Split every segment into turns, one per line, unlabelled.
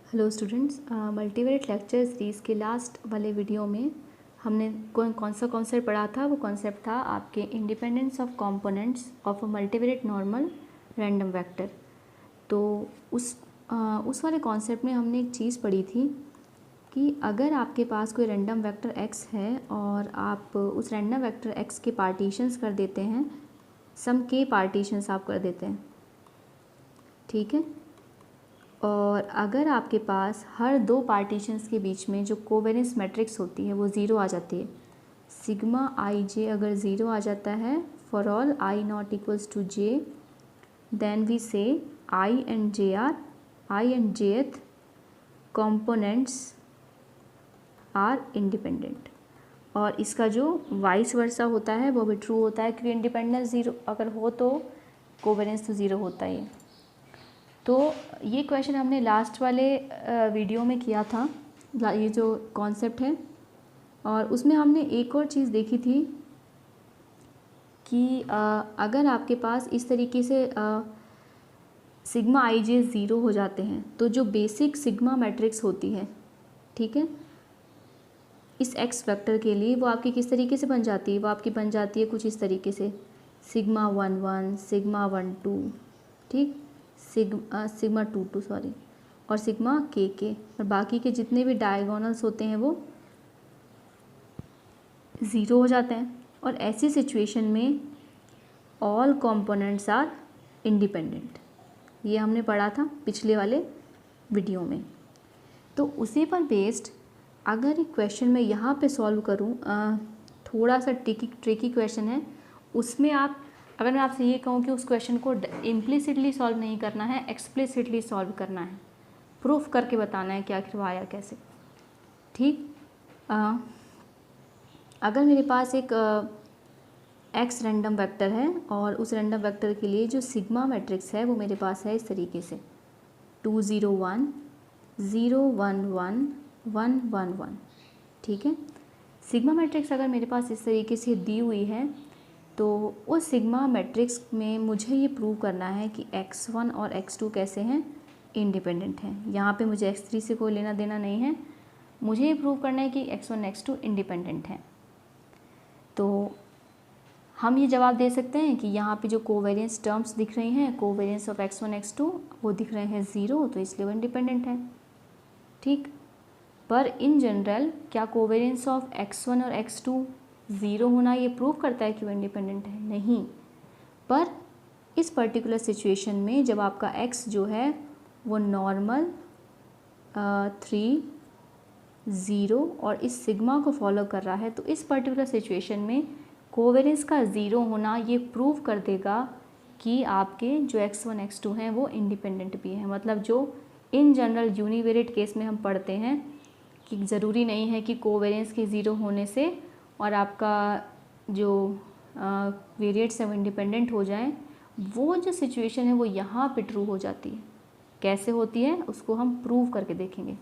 Hello students, multivariate lecture series के last वाले video में हमने कौन सा कॉन्सेप्ट पढ़ा था। वो कॉन्सेप्ट था आपके independence of components of a multivariate normal random vector. तो उस वाले कॉन्सेप्ट में हमने एक चीज़ पढ़ी थी कि अगर आपके पास कोई रैंडम वेक्टर x है और आप उस रैंडम वेक्टर x के पार्टीशंस कर देते हैं, सम के पार्टीशंस आप कर देते हैं, ठीक है। और अगर आपके पास हर दो पार्टीशंस के बीच में जो कोवेरियंस मैट्रिक्स होती है वो ज़ीरो आ जाती है, सिग्मा आई जे अगर ज़ीरो आ जाता है for all I not equals to J, then we say I and jth components are independent. और इसका जो वाइस वर्सा होता है वो भी ट्रू होता है, क्योंकि इंडिपेंडेंस ज़ीरो अगर हो तो कोवेरियंस तो ज़ीरो होता ही है। तो ये क्वेश्चन हमने लास्ट वाले वीडियो में किया था, ये जो कॉन्सेप्ट है। और उसमें हमने एक और चीज़ देखी थी कि अगर आपके पास इस तरीके से सिग्मा आई जे ज़ीरो हो जाते हैं तो जो बेसिक सिग्मा मैट्रिक्स होती है, ठीक है, इस एक्स वेक्टर के लिए वो आपकी किस तरीके से बन जाती है? वो आपकी बन जाती है कुछ इस तरीके से, सिग्मा 1 1 सिग्मा 1 2, ठीक, सिग्मा 2 2 सॉरी, और सिग्मा के और बाकी के जितने भी डायगोनल्स होते हैं वो ज़ीरो हो जाते हैं। और ऐसी सिचुएशन में ऑल कंपोनेंट्स आर इंडिपेंडेंट, ये हमने पढ़ा था पिछले वाले वीडियो में। तो उसी पर बेस्ड अगर एक क्वेश्चन मैं यहाँ पे सॉल्व करूँ, थोड़ा सा ट्रिकी क्वेश्चन है, उसमें आप अगर मैं आपसे ये कहूँ कि उस क्वेश्चन को इम्प्लिसिटली सॉल्व नहीं करना है, एक्सप्लिसिटली सॉल्व करना है, प्रूफ करके बताना है कि आखिर वो आया कैसे, ठीक। अगर मेरे पास एक एक्स रैंडम वेक्टर है और उस रैंडम वेक्टर के लिए जो सिग्मा मैट्रिक्स है वो मेरे पास है इस तरीके से 2 0 1 0 1 1 1 1 1, ठीक है। सिग्मा मैट्रिक्स अगर मेरे पास इस तरीके से दी हुई है तो उस सिग्मा मैट्रिक्स में मुझे ये प्रूव करना है कि x1 और x2 कैसे हैं, इंडिपेंडेंट हैं। यहाँ पे मुझे x3 से कोई लेना देना नहीं है, मुझे ये प्रूव करना है कि x1 x2 इंडिपेंडेंट हैं। तो हम ये जवाब दे सकते हैं कि यहाँ पे जो कोवेरियंस टर्म्स दिख रही हैं, कोवेरियंस ऑफ x1 x2 वो दिख रहे हैं ज़ीरो, तो इसलिए वो इंडिपेंडेंट हैं, ठीक। पर इन जनरल क्या कोवेरियंस ऑफ x1 और x2 ज़ीरो होना ये प्रूव करता है कि वो इंडिपेंडेंट है? नहीं। पर इस पर्टिकुलर सिचुएशन में जब आपका x जो है वो नॉर्मल 3 0 और इस सिग्मा को फॉलो कर रहा है, तो इस पर्टिकुलर सिचुएशन में कोवेरियंस का ज़ीरो होना ये प्रूव कर देगा कि आपके जो x1 x2 हैं वो इंडिपेंडेंट भी हैं। मतलब जो इन जनरल यूनिवेरिएट केस में हम पढ़ते हैं कि ज़रूरी नहीं है कि कोवेरियंस के ज़ीरो होने से और आपका जो वेरिएट्स हैं वो इंडिपेंडेंट हो जाएं, वो जो सिचुएशन है वो यहाँ पे ट्रू हो जाती है। कैसे होती है उसको हम प्रूव करके देखेंगे।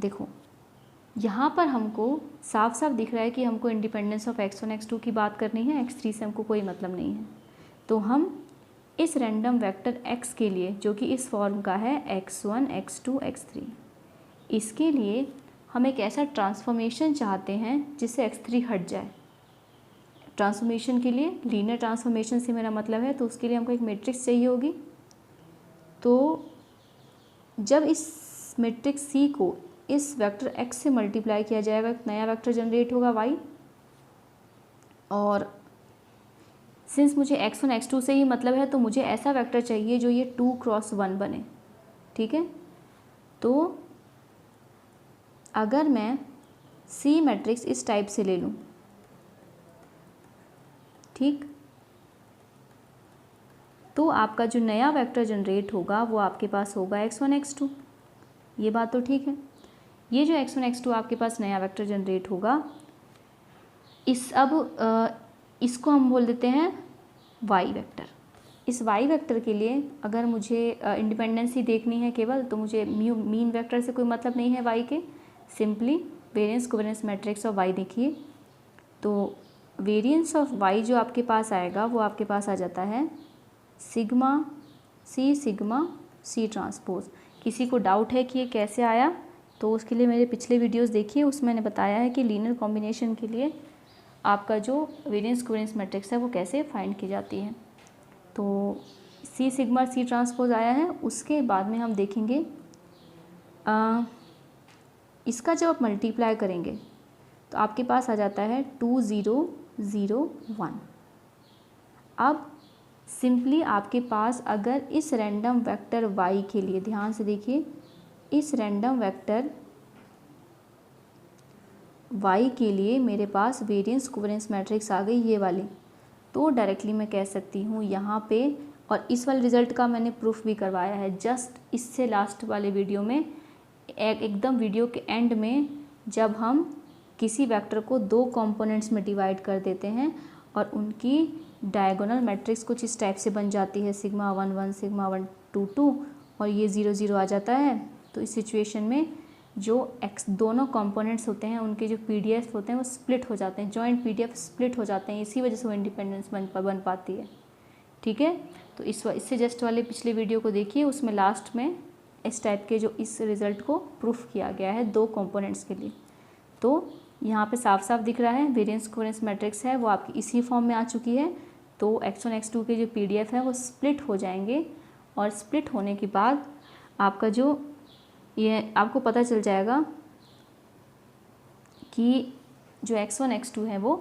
देखो यहाँ पर हमको साफ साफ दिख रहा है कि हमको इंडिपेंडेंस ऑफ x1 x2 की बात करनी है, x3 से हमको कोई मतलब नहीं है। तो हम इस रैंडम वेक्टर x के लिए जो कि इस फॉर्म का है x1 x2 x3, इसके लिए हम एक ऐसा ट्रांसफॉर्मेशन चाहते हैं जिससे x3 हट जाए। ट्रांसफॉर्मेशन के लिए लीनियर ट्रांसफॉर्मेशन से मेरा मतलब है, तो उसके लिए हमको एक मैट्रिक्स चाहिए होगी। तो जब इस मैट्रिक्स C को इस वेक्टर x से मल्टीप्लाई किया जाएगा, एक नया वेक्टर जनरेट होगा y, और सिंस मुझे x1 x2 से ही मतलब है तो मुझे ऐसा वेक्टर चाहिए जो ये 2 क्रॉस 1 बने, ठीक है। तो अगर मैं C मैट्रिक्स इस टाइप से ले लूँ, ठीक, तो आपका जो नया वेक्टर जनरेट होगा वो आपके पास होगा x1 x2, ये बात तो ठीक है। ये जो x1 x2 आपके पास नया वेक्टर जनरेट होगा, इसको हम बोल देते हैं y वेक्टर। इस y वेक्टर के लिए अगर मुझे इंडिपेंडेंसी देखनी है केवल, तो मुझे मीन वेक्टर से कोई मतलब नहीं है y के, simply variance covariance matrix of y देखिए। तो वेरिएंस ऑफ y जो आपके पास आएगा वो आपके पास आ जाता है सिग्मा C ट्रांसपोज। किसी को डाउट है कि ये कैसे आया तो उसके लिए मेरे पिछले वीडियोस देखिए, उसमें मैंने बताया है कि लीनियर कॉम्बिनेशन के लिए आपका जो वेरिएंस कोवेरिएंस मैट्रिक्स है वो कैसे फाइंड की जाती है। तो सी सिग्मा सी ट्रांसपोज आया है। उसके बाद में हम देखेंगे इसका जब आप मल्टीप्लाई करेंगे तो आपके पास आ जाता है 2001। अब सिंपली आपके पास अगर इस रैंडम वेक्टर y के लिए, ध्यान से देखिए, इस रैंडम वेक्टर y के लिए मेरे पास वेरिएंस कोवेरिएंस मैट्रिक्स आ गई ये वाली, तो डायरेक्टली मैं कह सकती हूँ यहाँ पे, और इस वाले रिज़ल्ट का मैंने प्रूफ भी करवाया है जस्ट इससे लास्ट वाले वीडियो में, एकदम वीडियो के एंड में, जब हम किसी वेक्टर को 2 कंपोनेंट्स में डिवाइड कर देते हैं और उनकी डायगोनल मैट्रिक्स कुछ इस टाइप से बन जाती है, सिग्मा 1 1 सिग्मा 1 2 2 और ये 0 0 आ जाता है। तो इस सिचुएशन में जो एक्स दोनों कंपोनेंट्स होते हैं उनके जो पीडीएफ होते हैं वो स्प्लिट हो जाते हैं, जॉइंट पीडीएफ स्प्लिट हो जाते हैं, इसी वजह से वो इंडिपेंडेंस बन पाती है। ठीक है, तो इससे जस्ट वाले पिछले वीडियो को देखिए, उसमें लास्ट में इस टाइप के जो इस रिज़ल्ट को प्रूफ किया गया है 2 कंपोनेंट्स के लिए। तो यहाँ पे साफ साफ दिख रहा है वेरिएंस कोवेरिएंस मैट्रिक्स है वो आपकी इसी फॉर्म में आ चुकी है। तो x1 x2 के जो पीडीएफ है वो स्प्लिट हो जाएंगे और स्प्लिट होने के बाद आपका जो ये आपको पता चल जाएगा कि जो x1 x2 है वो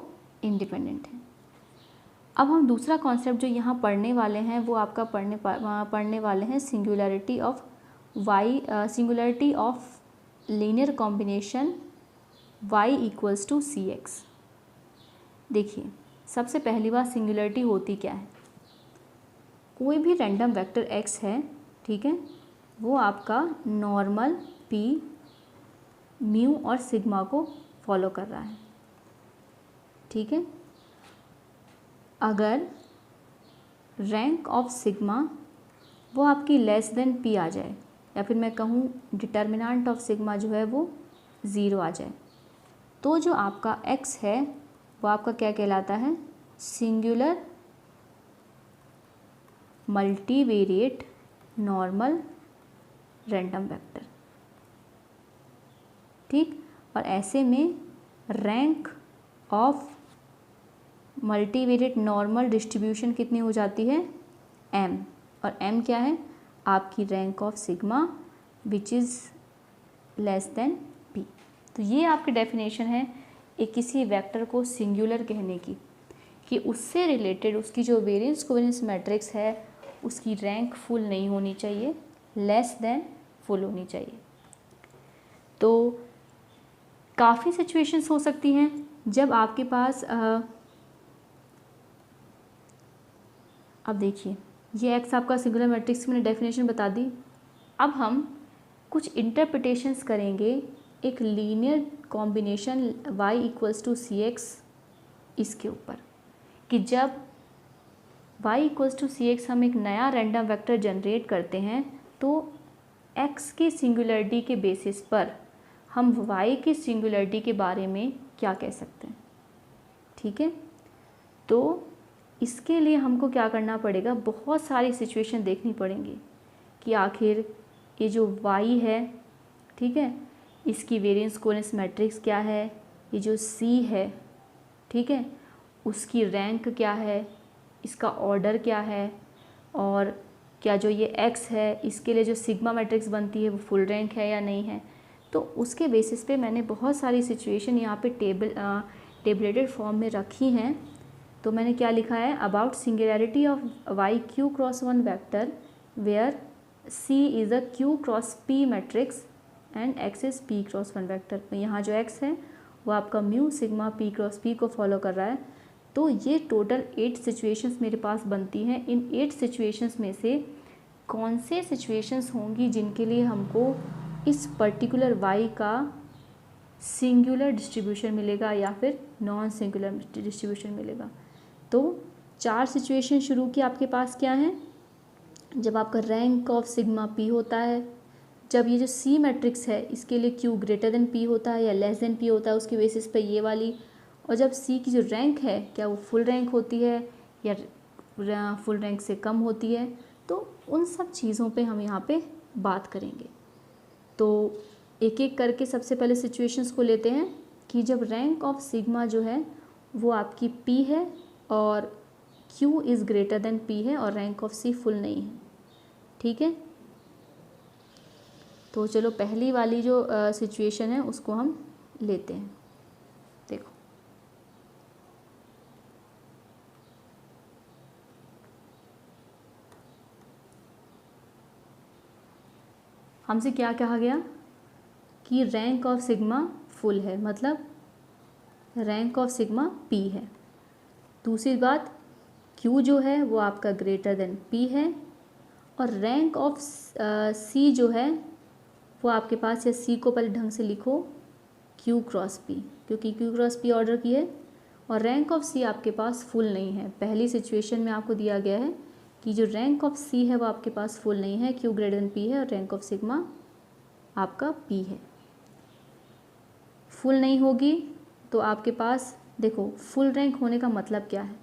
इंडिपेंडेंट है। अब हम दूसरा कॉन्सेप्ट जो यहाँ पढ़ने वाले हैं वो आपका पढ़ने वाले हैं singularity of linear combination y equals to C X. देखिए, सबसे पहली बात सिंगुलैरिटी होती क्या है। कोई भी रैंडम वेक्टर x है, ठीक है, वो आपका नॉर्मल p, म्यू और सिग्मा को फॉलो कर रहा है। ठीक है, अगर रैंक ऑफ सिग्मा वो आपकी लेस देन p आ जाए, या फिर मैं कहूँ डिटर्मिनेंट ऑफ सिग्मा जो है वो 0 आ जाए, तो जो आपका x है वो आपका क्या कहलाता है, singular multivariate normal random vector. ठीक, और ऐसे में rank of multivariate normal distribution कितनी हो जाती है, m, और m क्या है, आपकी rank of sigma which is less than p। तो ये आपकी डेफिनेशन है एक किसी वेक्टर को सिंगुलर कहने की, कि उससे रिलेटेड उसकी जो वेरिएंस कोवेरिएंस मैट्रिक्स है उसकी रैंक फुल नहीं होनी चाहिए, लेस देन फुल होनी चाहिए। तो काफ़ी सिचुएशंस हो सकती हैं जब आपके पास अब देखिए, ये एक्स आपका सिंगुलर मैट्रिक्स की मैंने डेफिनेशन बता दी। अब हम कुछ इंटरप्रिटेशंस करेंगे एक linear combination y equals to C X इसके ऊपर, कि जब y equals to C X हम एक नया रैंडम वेक्टर जनरेट करते हैं तो x की सिंगुलरिटी के बेसिस पर हम y की सिंगुलरिटी के बारे में क्या कह सकते हैं। ठीक है, तो इसके लिए हमको क्या करना पड़ेगा, बहुत सारी सिचुएशन देखनी पड़ेंगी कि आखिर ये जो y है, ठीक है, इसकी वेरिएंस कोवेरिएंस मैट्रिक्स क्या है, ये जो c है, ठीक है, उसकी रैंक क्या है, इसका ऑर्डर क्या है, और क्या जो ये x है इसके लिए जो सिग्मा मैट्रिक्स बनती है वो फुल रैंक है या नहीं है। तो उसके बेसिस पे मैंने बहुत सारी सिचुएशन यहाँ पे टेबलेटेड फॉर्म में रखी हैं। तो मैंने क्या लिखा है, about singularity of y q cross 1 vector where c is a q cross p matrix and x is p cross 1 vector. तो यहाँ जो x है वो आपका mu sigma p cross p को फॉलो कर रहा है। तो ये टोटल 8 सिचुएशंस मेरे पास बनती हैं। इन 8 सिचुएशंस में से कौन से सिचुएशंस होंगी जिनके लिए हमको इस पर्टिकुलर y का सिंगुलर डिस्ट्रीब्यूशन मिलेगा या फिर नॉन सिंगुलर डिस्ट्रीब्यूशन मिलेगा। तो 4 सिचुएशन शुरू की आपके पास क्या है, जब आपका रैंक ऑफ सिग्मा p होता है, जब ये जो c मैट्रिक्स है इसके लिए q ग्रेटर देन p होता है या लेस देन p होता है उसकी बेसिस पे ये वाली, और जब c की जो रैंक है क्या वो फुल रैंक होती है या फुल रैंक से कम होती है। तो उन सब चीज़ों पे हम यहाँ पे बात करेंगे। तो एक एक करके सबसे पहले सिचुएशंस को लेते हैं कि जब रैंक ऑफ सिग्मा जो है वो आपकी P है और Q is greater then P है और रैंक ऑफ C फुल नहीं है। ठीक है, तो चलो पहली वाली जो सिचुएशन है उसको हम लेते हैं। देखो, हमसे क्या कहा गया कि रैंक ऑफ सिग्मा फुल है, मतलब रैंक ऑफ सिग्मा P है। दूसरी बात, Q जो है वो आपका ग्रेटर देन P है और रैंक ऑफ C जो है वो आपके पास, या C को पहले ढंग से लिखो Q क्रॉस P, क्योंकि Q क्रॉस P ऑर्डर की है और रैंक ऑफ C आपके पास फुल नहीं है। पहली सिचुएशन में आपको दिया गया है कि जो रैंक ऑफ C है वो आपके पास फुल नहीं है, Q ग्रेटर देन P है और रैंक ऑफ सिग्मा आपका P है। फुल नहीं होगी तो आपके पास देखो फुल रैंक होने का मतलब क्या है।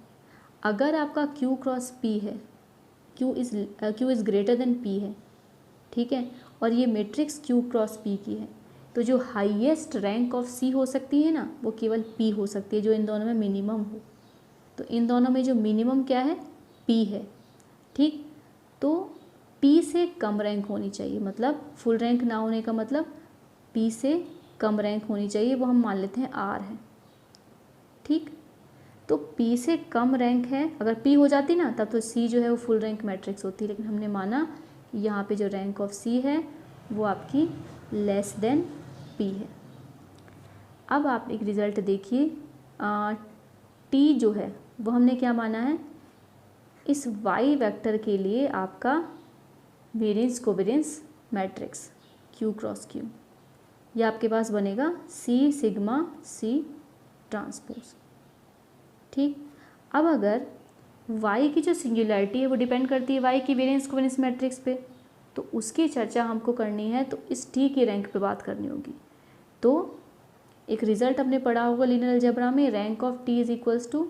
अगर आपका Q क्रॉस P है, Q is greater then P है, ठीक है, और ये मैट्रिक्स Q क्रॉस P की है, तो जो हाईएस्ट रैंक ऑफ C हो सकती है ना वो केवल P हो सकती है, जो इन दोनों में मिनिमम हो। तो इन दोनों में जो मिनिमम क्या है, P है। ठीक, तो P से कम रैंक होनी चाहिए, मतलब फुल रैंक ना होने का मतलब P से कम रैंक होनी चाहिए, वो हम मान लेते हैं R है। ठीक, तो P से कम रैंक है, अगर P हो जाती ना तब तो C जो है वो फुल रैंक मैट्रिक्स होती, लेकिन हमने माना यहाँ पे जो रैंक ऑफ C है वो आपकी लेस देन P है। अब आप एक रिज़ल्ट देखिए, T जो है वो हमने क्या माना है, इस Y वेक्टर के लिए आपका variance covariance matrix Q cross Q, यह आपके पास बनेगा C सिग्मा C ट्रांसपोज। ठीक, अब अगर Y की जो सिंगुलैरिटी है वो डिपेंड करती है Y की वेरिएंस कोवेरिएंस मैट्रिक्स पे, तो उसकी चर्चा हमको करनी है, तो इस T की रैंक पे बात करनी होगी। तो एक रिजल्ट हमने पढ़ा होगा लीनियर अलजेब्रा में, rank of T is equals to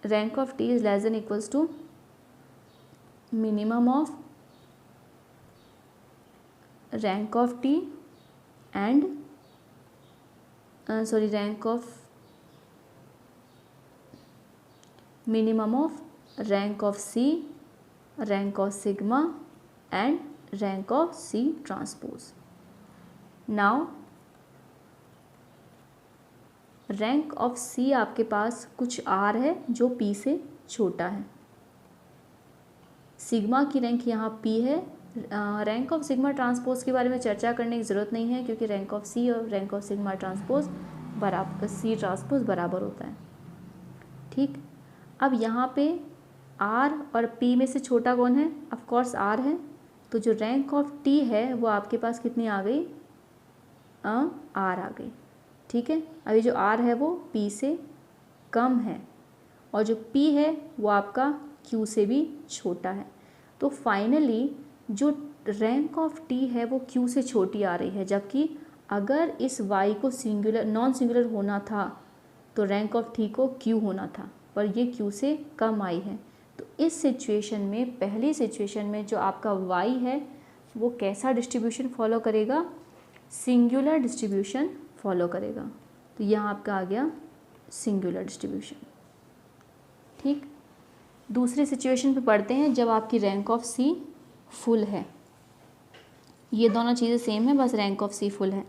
rank of T is less than equals to minimum of rank of T and rank of minimum of rank of C, rank of sigma and rank of C transpose. Now rank of C आपके पास कुछ R है जो P से छोटा है, sigma की rank यहाँ P है। रैंक ऑफ सिग्मा ट्रांसपोज के बारे में चर्चा करने की ज़रूरत नहीं है, क्योंकि रैंक ऑफ C और रैंक ऑफ सिग्मा ट्रांसपोज बराबर, C ट्रांसपोज बराबर होता है। ठीक, अब यहाँ पे R और P में से छोटा कौन है, ऑफ कोर्स R है, तो जो रैंक ऑफ T है वो आपके पास कितनी आ गई, R आ गई। ठीक है, अभी जो R है वो P से कम है और जो P है वो आपका Q से भी छोटा है। तो फाइनली जो रैंक ऑफ T है वो Q से छोटी आ रही है, जबकि अगर इस Y को सिंगुलर नॉन सिंगुलर होना था तो रैंक ऑफ T को Q होना था, पर ये Q से कम आई है। तो इस सिचुएशन में, पहली सिचुएशन में जो आपका Y है वो कैसा डिस्ट्रीब्यूशन फॉलो करेगा, सिंगुलर डिस्ट्रीब्यूशन फॉलो करेगा। तो यहाँ आपका आ गया सिंगुलर डिस्ट्रीब्यूशन। ठीक, दूसरी सिचुएशन पे पढ़ते हैं, जब आपकी रैंक ऑफ C फुल है। ये दोनों चीज़ें सेम है, बस रैंक ऑफ C फुल है।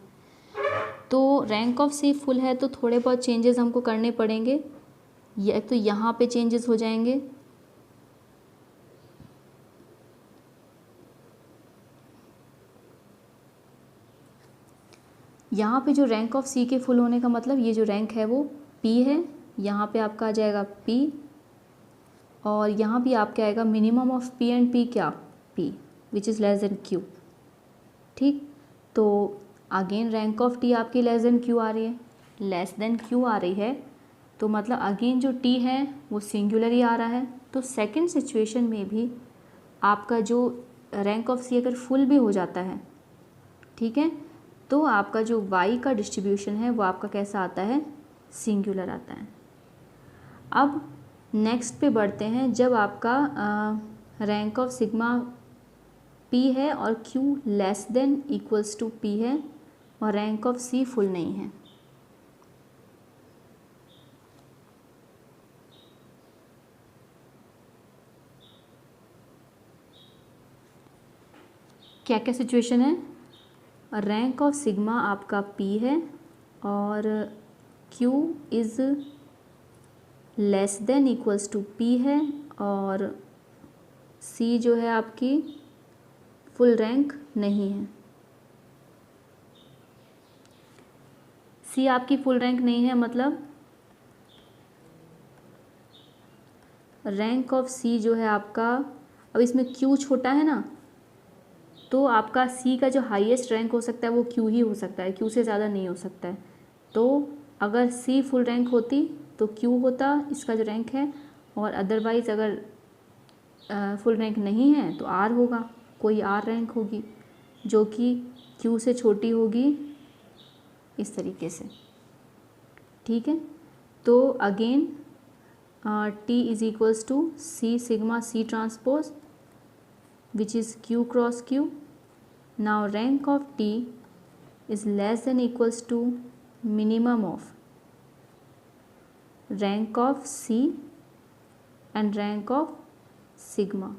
तो रैंक ऑफ C फुल है तो थोड़े बहुत चेंजेस हमको करने पड़ेंगे। ये तो यहाँ पे चेंजेस हो जाएंगे, यहाँ पे जो रैंक ऑफ C के फुल होने का मतलब, ये जो रैंक है वो P है, यहाँ पे आपका आ जाएगा P और यहाँ भी आपके आएगा minimum of P and P क्या, P which is less than Q। ठीक, तो अगेन रैंक ऑफ T आपकी लेस देन Q आ रही है, लेस देन Q आ रही है, तो मतलब अगेन जो T है वो सिंगुलर ही आ रहा है। तो सेकंड सिचुएशन में भी आपका जो रैंक ऑफ C अगर फुल भी हो जाता है, ठीक है, तो आपका जो Y का डिस्ट्रीब्यूशन है वो आपका कैसा आता है, सिंगुलर आता है। अब नेक्स्ट पे बढ़ते हैं, जब आपका रैंक ऑफ सिग्मा p है और q less than equals to p है और रैंक ऑफ c फुल नहीं है। क्या क्या सिचुएशन है? रैंक ऑफ सिग्मा आपका p है और q is less than equals to p है और c जो है आपकी फुल रैंक नहीं है। c आपकी फुल रैंक नहीं है, मतलब रैंक ऑफ c जो है आपका, अब इसमें q छोटा है ना, तो आपका c का जो हाईएस्ट रैंक हो सकता है वो q ही हो सकता है, q से ज़्यादा नहीं हो सकता है। तो अगर c फुल रैंक होती तो q होता इसका जो रैंक है, और अदरवाइज़ अगर फुल रैंक नहीं है तो r होगा, कोई r रैंक होगी जो कि q से छोटी होगी, इस तरीके से। ठीक है, तो again t is equals to c sigma c transpose which is q cross q. Now rank of t is less than equals to minimum of rank of c and rank of sigma.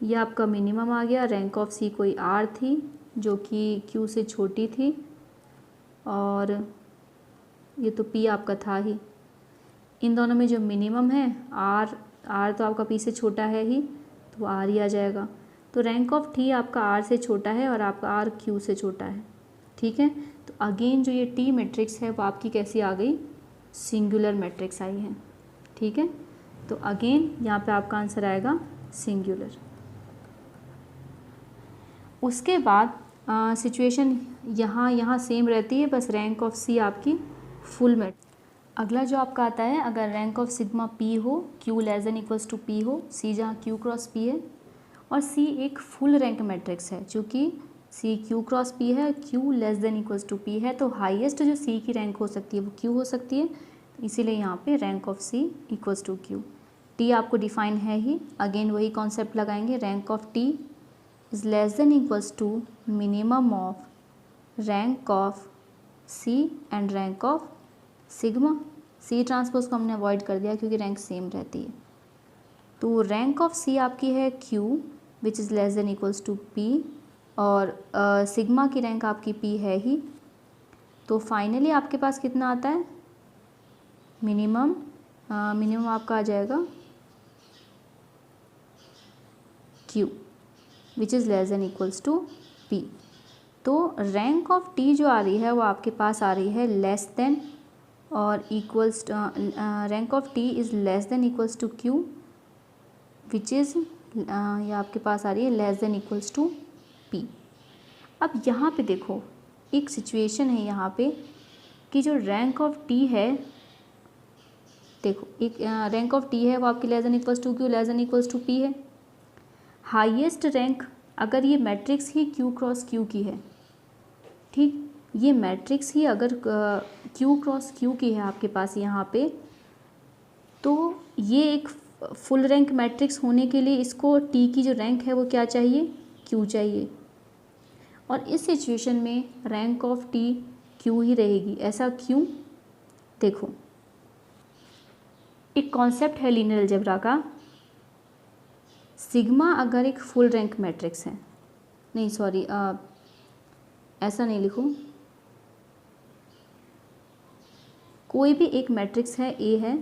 यह आपका minimum आ गया। Rank of c कोई r थी जो कि q से छोटी थी, और ये तो p आपका था ही। इन दोनों में जो मिनिमम है r तो आपका p से छोटा है ही, तो r ही आ जाएगा। तो रैंक ऑफ t आपका r से छोटा है और आपका r q से छोटा है। ठीक है, तो अगेन जो ये t मैट्रिक्स है वो आपकी कैसी आ गई? सिंगुलर मैट्रिक्स आई है। ठीक है, तो अगेन यहाँ पे आपका आंसर आएगा सिंगुलर। उसके बाद सिचुएशन यहाँ सेम रहती है, बस रैंक ऑफ c आपकी फुल मैट्रिक्स। अगला जो आपका आता है, अगर रैंक ऑफ सिग्मा p हो, q less than equals to p हो, c जहाँ q क्रॉस p है और c एक फुल रैंक मैट्रिक्स है, चूँकि c q क्रॉस p है, q less than equals to p है, तो हाईएस्ट जो c की रैंक हो सकती है वो q हो सकती है, इसीलिए यहाँ पे rank of c equals to q। t आपको डिफाइन है ही, अगेन वही कॉन्सेप्ट लगाएंगे, rank of t is less than equals to minimum of rank of c and rank of sigma. c transpose को हमने अवॉइड कर दिया क्योंकि रैंक सेम रहती है। तो रैंक ऑफ c आपकी है q which is less than equals to p, और सिग्मा की रैंक आपकी p है ही। तो फाइनली आपके पास कितना आता है? मिनिमम आपका आ जाएगा q which is less than equals to p। तो रैंक ऑफ t जो आ रही है वो आपके पास आ रही है लेस देन और equals, rank of t is less than equals to q which is, ये आपके पास आ रही है less than equals to p। अब यहाँ पे देखो एक सिचुएशन है यहाँ पे कि जो रैंक ऑफ t है, देखो एक रैंक ऑफ t है वो आपकी less than equals to q less than equals to p है। हाईएस्ट रैंक अगर ये मैट्रिक्स ही q क्रॉस q की है, ठीक, ये मैट्रिक्स ही अगर q क्रॉस q की है आपके पास यहाँ पे, तो ये एक फुल रैंक मैट्रिक्स होने के लिए इसको t की जो रैंक है वो क्या चाहिए? q चाहिए। और इस सिचुएशन में रैंक ऑफ t q ही रहेगी। ऐसा क्यों? देखो एक कॉन्सेप्ट है लीनियर अलजेब्रा का, सिग्मा अगर एक फुल रैंक मैट्रिक्स है, नहीं सॉरी ऐसा नहीं लिखो, कोई भी एक मैट्रिक्स है A है,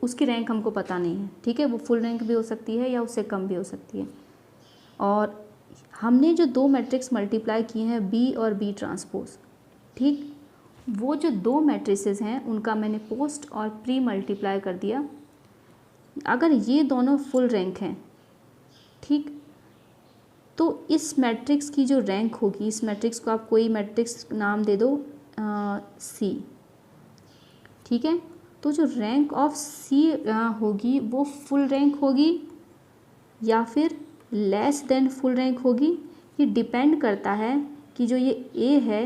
उसकी रैंक हमको पता नहीं है, ठीक है, वो फुल रैंक भी हो सकती है या उससे कम भी हो सकती है। और हमने जो दो मैट्रिक्स मल्टीप्लाई किए हैं B और B ट्रांसपोज, ठीक, वो जो दो मैट्रिसेस हैं उनका मैंने पोस्ट और प्री मल्टीप्लाई कर दिया। अगर ये दोनों फुल रैंक हैं, ठीक, तो इस मैट्रिक्स की जो रैंक होगी, इस मैट्रिक्स को आप कोई मैट्रिक्स नाम दे दो C, ठीक है, तो जो रैंक ऑफ C होगी वो फुल रैंक होगी या फिर लेस देन फुल रैंक होगी, ये डिपेंड करता है कि जो ये A है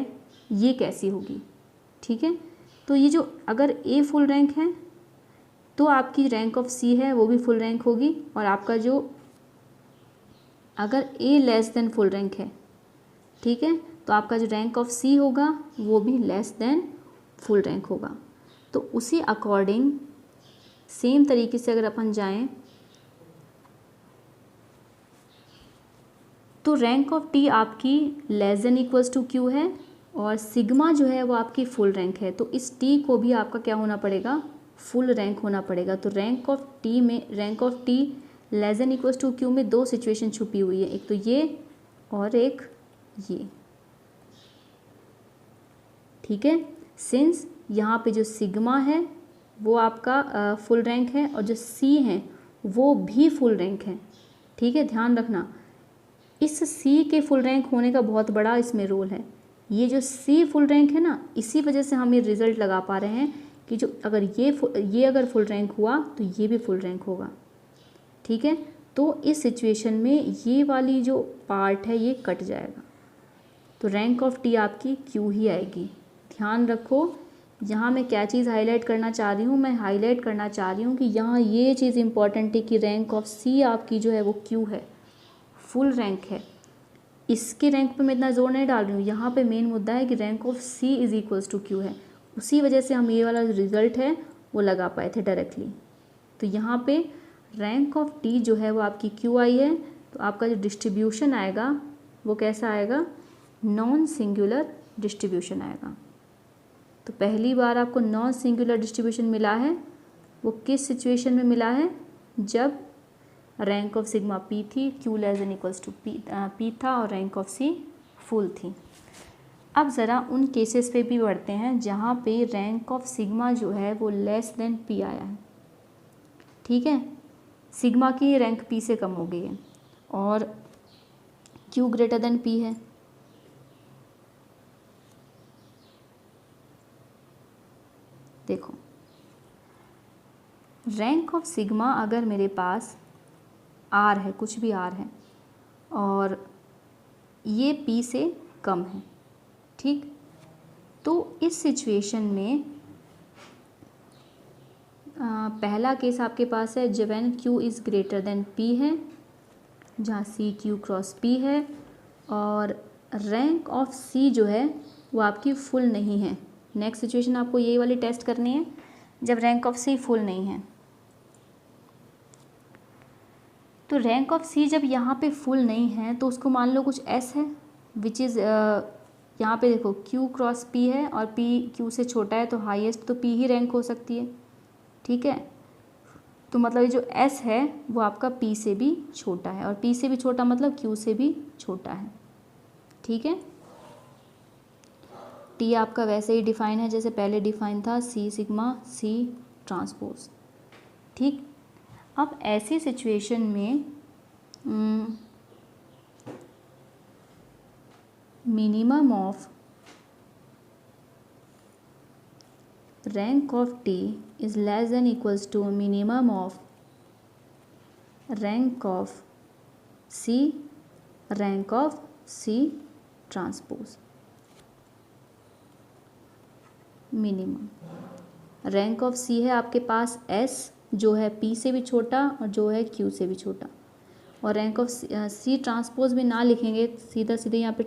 ये कैसी होगी। ठीक है, तो ये जो अगर ए फुल रैंक है तो आपकी रैंक ऑफ सी है वो भी फुल रैंक होगी, और आपका जो अगर ए लेस देन फुल रैंक है, ठीक है, तो आपका जो रैंक ऑफ सी होगा वो भी लेस देन फुल रैंक होगा। तो उसी अकॉर्डिंग सेम तरीके से अगर अपन जाएं तो रैंक ऑफ टी आपकी less than equals to Q है, और सिग्मा जो है वो आपकी फुल रैंक है। तो इस टी को भी आपका क्या होना पड़ेगा, फुल रैंक होना पड़ेगा। तो rank of T less than equals to Q में दो सिचुएशन छुपी हुई है, एक तो ये और एक ये, ठीक है। सिंस यहाँ पे जो सिग्मा है वो आपका फुल रैंक है और जो सी है वो भी फुल रैंक है, ठीक है। ध्यान रखना इस सी के फुल रैंक होने का बहुत बड़ा इसमें रोल है। ये जो सी फुल रैंक है ना, इसी वजह से हम ये रिजल्ट लगा पा रहे हैं कि जो अगर ये अगर फुल रैंक हुआ तो ये भी फुल रैंक होगा, ठीक है। तो इस सिचुएशन में ये वाली जो पार्ट है ये कट जाएगा, तो रैंक ऑफ टी आपकी क्यू ही आएगी। ध्यान रखो यहाँ मैं क्या चीज़ हाईलाइट करना चाह रही हूँ, मैं हाईलाइट करना चाह रही हूँ कि यहाँ ये चीज़ इंपॉर्टेंट है कि रैंक ऑफ सी आपकी जो है वो क्यू है, फुल रैंक है। इसके रैंक पे मैं इतना जोर नहीं डाल रही हूँ, यहाँ पे मेन मुद्दा है कि rank of C is equals to Q है। उसी वजह से हम ये वाला रिजल्ट है वो लगा पाए थे डायरेक्टली। तो यहाँ पे रैंक ऑफ टी जो है वो आपकी क्यू आई है, तो आपका जो डिस्ट्रीब्यूशन आएगा वो कैसा आएगा, नॉन सिंगुलर डिस्ट्रीब्यूशन आएगा। तो पहली बार आपको नॉन सिंगुलर डिस्ट्रीब्यूशन मिला है, वो किस सिचुएशन में मिला है, जब रैंक ऑफ सिग्मा पी थी, Q less than equals to P था और रैंक ऑफ सी फुल थी। अब ज़रा उन केसेस पे भी बढ़ते हैं जहाँ पे रैंक ऑफ सिग्मा जो है वो लेस देन पी आया है, ठीक है। सिग्मा की रैंक पी से कम हो गई है और क्यू ग्रेटर देन पी है। देखो रैंक ऑफ सिग्मा अगर मेरे पास आर है, कुछ भी आर है, और ये पी से कम है, ठीक। तो इस सिचुएशन में पहला केस आपके पास है जब an Q is greater than P है, जहाँ सी क्यू क्रॉस पी है, और रैंक ऑफ सी जो है वो आपकी फुल नहीं है। नेक्स्ट सिचुएशन आपको यही वाली टेस्ट करनी है जब रैंक ऑफ सी फुल नहीं है। तो रैंक ऑफ सी जब यहाँ पे फुल नहीं है तो उसको मान लो कुछ एस है, विच इज़ यहाँ पे देखो क्यू क्रॉस पी है और पी क्यू से छोटा है, तो हाईएस्ट तो पी ही रैंक हो सकती है, ठीक है। तो मतलब ये जो एस है वो आपका पी से भी छोटा है, और पी से भी छोटा मतलब क्यू से भी छोटा है, ठीक है। टी आपका वैसे ही डिफाइन है जैसे पहले डिफाइन था, सी सिग्मा सी ट्रांसपोज, ठीक। अब ऐसी सिचुएशन में minimum of rank of T is less than equals to minimum of rank of C transpose. Minimum rank of C है आपके पास एस, जो है पी से भी छोटा और जो है क्यू से भी छोटा, और रैंक ऑफ सी ट्रांसपोज भी ना लिखेंगे, सीधा सीधे यहाँ पे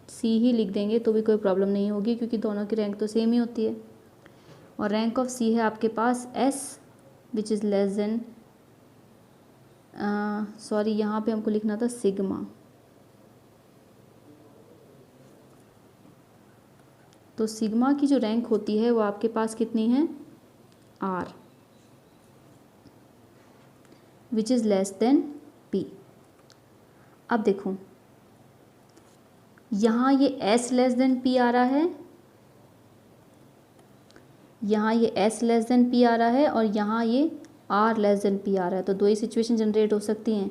सी ही लिख देंगे तो भी कोई प्रॉब्लम नहीं होगी, क्योंकि दोनों की रैंक तो सेम ही होती है। और रैंक ऑफ सी है आपके पास S which is less than, sorry यहाँ पे हमको लिखना था सिग्मा, तो सिग्मा की जो रैंक होती है वो आपके पास कितनी है, R, which is less than P. अब देखो यहाँ ये एस लेस देन पी आ रहा है, यहाँ ये एस लेस देन पी आ रहा है, और यहाँ ये आर लेस देन पी आ रहा है। तो दो ही सिचुएशन जनरेट हो सकती हैं,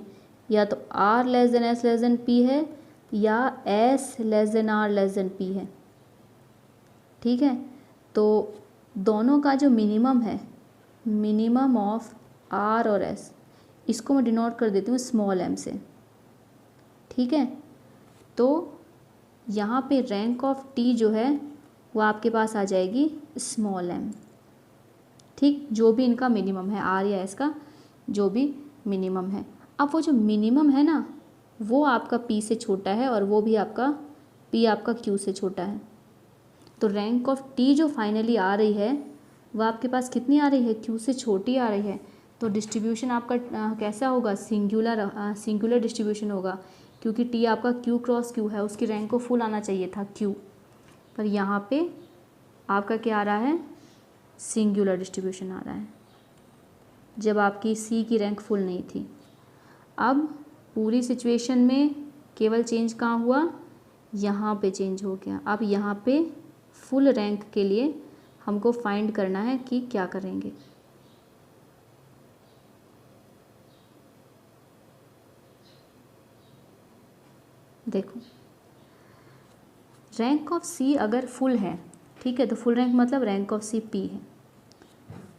या तो R less than S less than P है, या S less than R less than P है, ठीक है। तो दोनों का जो मिनिमम है, मिनिमम ऑफ आर और एस, इसको मैं डिनोट कर देती हूँ स्मॉल एम से, ठीक है। तो यहाँ पे रैंक ऑफ टी जो है वो आपके पास आ जाएगी स्मॉल m। ठीक, जो भी इनका मिनिमम है, आर या एस का जो भी मिनिमम है। अब वो जो मिनिमम है ना, वो आपका पी से छोटा है और वो भी आपका पी आपका क्यू से छोटा है। तो रैंक ऑफ टी जो फाइनली आ रही है वह आपके पास कितनी आ रही है, क्यू से छोटी आ रही है। तो डिस्ट्रीब्यूशन आपका कैसा होगा, सिंगुलर डिस्ट्रीब्यूशन होगा, क्योंकि टी आपका क्यू क्रॉस क्यू है, उसकी रैंक को फुल आना चाहिए था क्यू, पर यहाँ पे आपका क्या आ रहा है, सिंगुलर डिस्ट्रीब्यूशन आ रहा है, जब आपकी सी की रैंक फुल नहीं थी। अब पूरी सिचुएशन में केवल चेंज कहाँ हुआ, यहाँ पे चेंज हो गया। अब यहाँ पे फुल रैंक के लिए हमको फाइंड करना है कि क्या करेंगे। देखो, रैंक ऑफ सी अगर फुल है, ठीक है, तो फुल रैंक मतलब रैंक ऑफ सी पी है,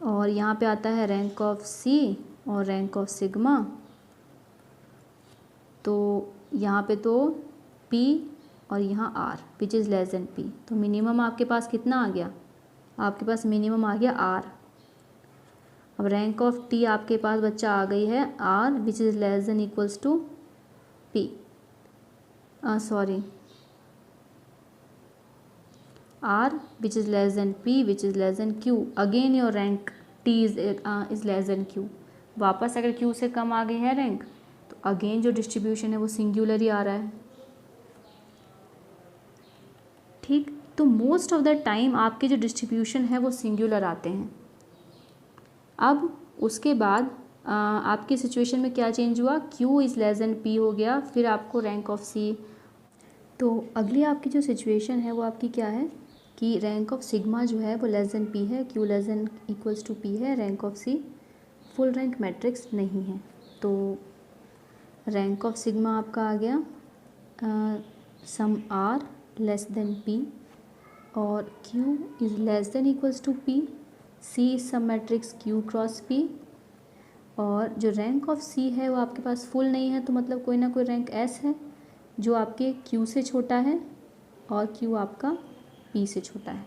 और यहाँ पे आता है रैंक ऑफ सी और रैंक ऑफ सिग्मा। तो यहाँ पे तो P और यहाँ R which is less than P, तो मिनिमम आपके पास कितना आ गया, आपके पास मिनिमम आ गया R। अब रैंक ऑफ T आपके पास बच्चा आ गई है R which is less than equals to P, sorry R which is less than P which is less than Q। Again your rank T is less than Q। वापस अगर Q से कम आ गई है rank, तो अगेन जो distribution है वो singular ही आ रहा है। ठीक, तो मोस्ट ऑफ द टाइम आपके जो डिस्ट्रीब्यूशन है वो सिंगुलर आते हैं। अब उसके बाद आपकी सिचुएशन में क्या चेंज हुआ, Q is less than P हो गया, फिर आपको रैंक ऑफ C। तो अगली आपकी जो सिचुएशन है वो आपकी क्या है कि रैंक ऑफ सिग्मा जो है वो लेस देन P है, Q less than equals to P है, rank of C full rank matrix नहीं है। तो रैंक ऑफ सिग्मा आपका आ गया some R less than P और Q is less than equals to P, C is some matrix Q cross P, और जो रैंक ऑफ C है वो आपके पास फुल नहीं है, तो मतलब कोई ना कोई रैंक S है जो आपके Q से छोटा है और Q आपका P से छोटा है।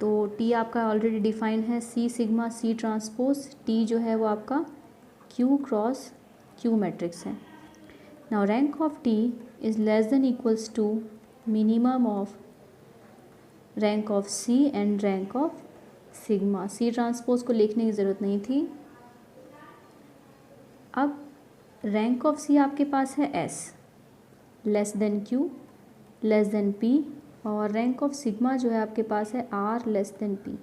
तो T आपका ऑलरेडी डिफाइन है, C sigma C transpose T जो है वो आपका Q क्रॉस Q मैट्रिक्स है। Now rank of T is less than equals to minimum of rank of C and rank of sigma. C transpose को लिखने की ज़रूरत नहीं थी। अब रैंक ऑफ C आपके पास है S less than Q less than P, और रैंक ऑफ सिग्मा जो है आपके पास है R लेस देन P।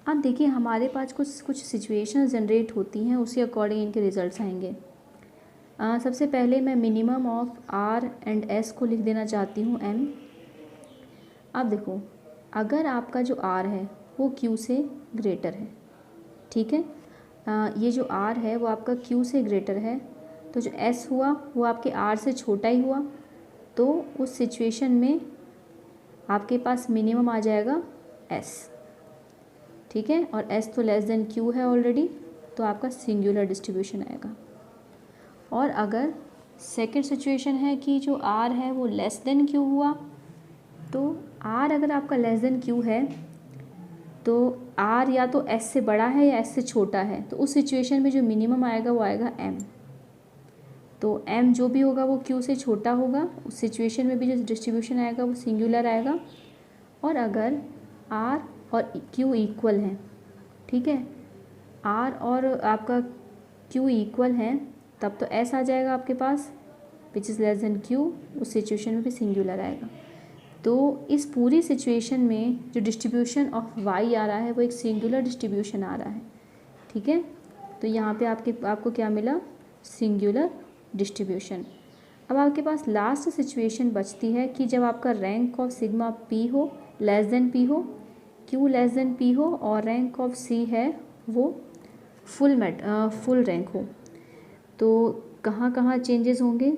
अब देखिए हमारे पास कुछ सिचुएशन जनरेट होती हैं, उसी अकॉर्डिंग इनके रिजल्ट्स आएंगे। सबसे पहले मैं minimum of R and S को लिख देना चाहती हूँ M। अब देखो, अगर आपका जो R है वो Q से ग्रेटर है, ठीक है, ये जो R है वो आपका Q से ग्रेटर है, तो जो S हुआ वो आपके R से छोटा ही हुआ, तो उस सिचुएशन में आपके पास मिनिमम आ जाएगा S, ठीक है, और S तो लेस देन Q है ऑलरेडी, तो आपका सिंगुलर डिस्ट्रीब्यूशन आएगा। और अगर सेकंड सिचुएशन है कि जो R है वो लेस देन Q हुआ, तो R अगर आपका लेस देन Q है तो R या तो S से बड़ा है या S से छोटा है, तो उस सिचुएशन में जो मिनिमम आएगा वो आएगा M। तो M जो भी होगा वो Q से छोटा होगा, उस सिचुएशन में भी जो डिस्ट्रीब्यूशन आएगा वो सिंगुलर आएगा। और अगर R और Q इक्वल हैं, ठीक है, R और आपका Q इक्वल हैं, तब तो S आ जाएगा आपके पास which is less than Q, उस सिचुएशन में भी सिंगुलर आएगा। तो इस पूरी सिचुएशन में जो डिस्ट्रीब्यूशन ऑफ Y आ रहा है वो एक सिंगुलर डिस्ट्रीब्यूशन आ रहा है, ठीक है। तो यहाँ पे आपको क्या मिला, सिंगुलर डिस्ट्रीब्यूशन। अब आपके पास लास्ट सिचुएशन बचती है कि जब आपका रैंक ऑफ सिग्मा P हो लेस देन P हो, Q लेस देन P हो, और रैंक ऑफ C है वो फुल रैंक हो। तो कहाँ कहाँ चेंजेस होंगे,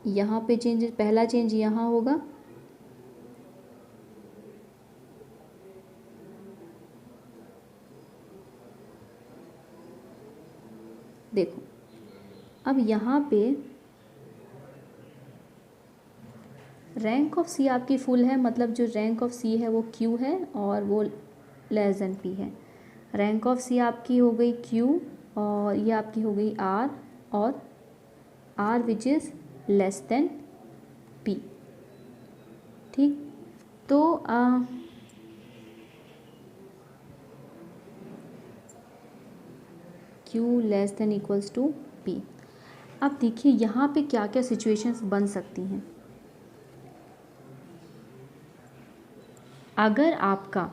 यहाँ पे चेंजेस, पहला चेंज यहाँ होगा, देखो अब यहाँ पे रैंक ऑफ सी आपकी फुल है, मतलब जो रैंक ऑफ सी है वो क्यू है और वो लेस देन पी है। रैंक ऑफ सी आपकी हो गई क्यू और ये आपकी हो गई आर, और R which is less than P. ठीक, तो Q less than equals to P. अब देखिए यहाँ पे क्या क्या सिचुएशंस बन सकती हैं। अगर आपका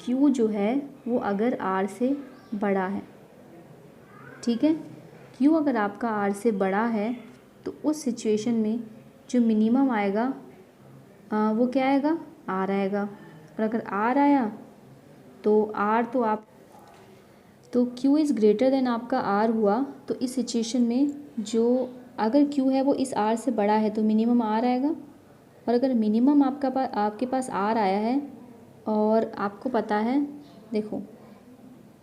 Q जो है वो अगर R से बड़ा है, ठीक है, Q अगर आपका R से बड़ा है तो उस सिचुएशन में जो मिनिमम आएगा वो क्या आएगा, R आएगा। और अगर R आया तो R तो Q इज़ ग्रेटर देन आपका R हुआ, तो इस सिचुएशन में जो अगर Q है वो इस R से बड़ा है तो मिनिमम R आएगा। और अगर मिनिमम आपके पास R आया है और आपको पता है, देखो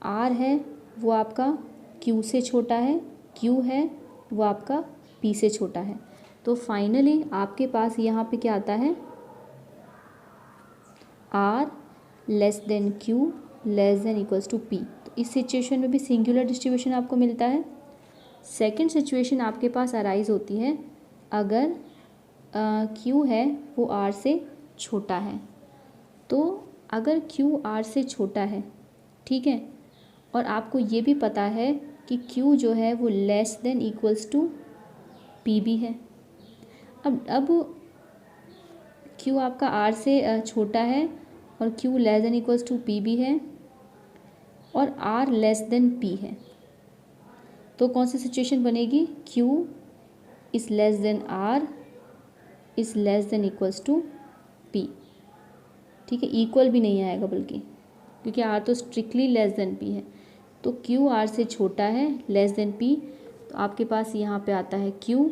R है वो आपका Q से छोटा है, Q है वो आपका P से छोटा है, तो फाइनली आपके पास यहाँ पे क्या आता है, R less than Q less than equals to P। तो इस सिचुएशन में भी सिंगुलर डिस्ट्रीब्यूशन आपको मिलता है। सेकंड सिचुएशन आपके पास अराइज होती है अगर Q है वो R से छोटा है। तो अगर Q R से छोटा है, ठीक है, और आपको ये भी पता है कि Q जो है वो less than equals to P भी है। अब Q आपका R से छोटा है और Q less than equals to P भी है और R लेस देन P है, तो कौन सी सिचुएशन बनेगी, Q is less than R is less than equals to P। ठीक है, इक्वल भी नहीं आएगा बल्कि, क्योंकि R तो स्ट्रिक्टली लेस देन P है। तो Q R से छोटा है, लेस देन P, तो आपके पास यहाँ पे आता है Q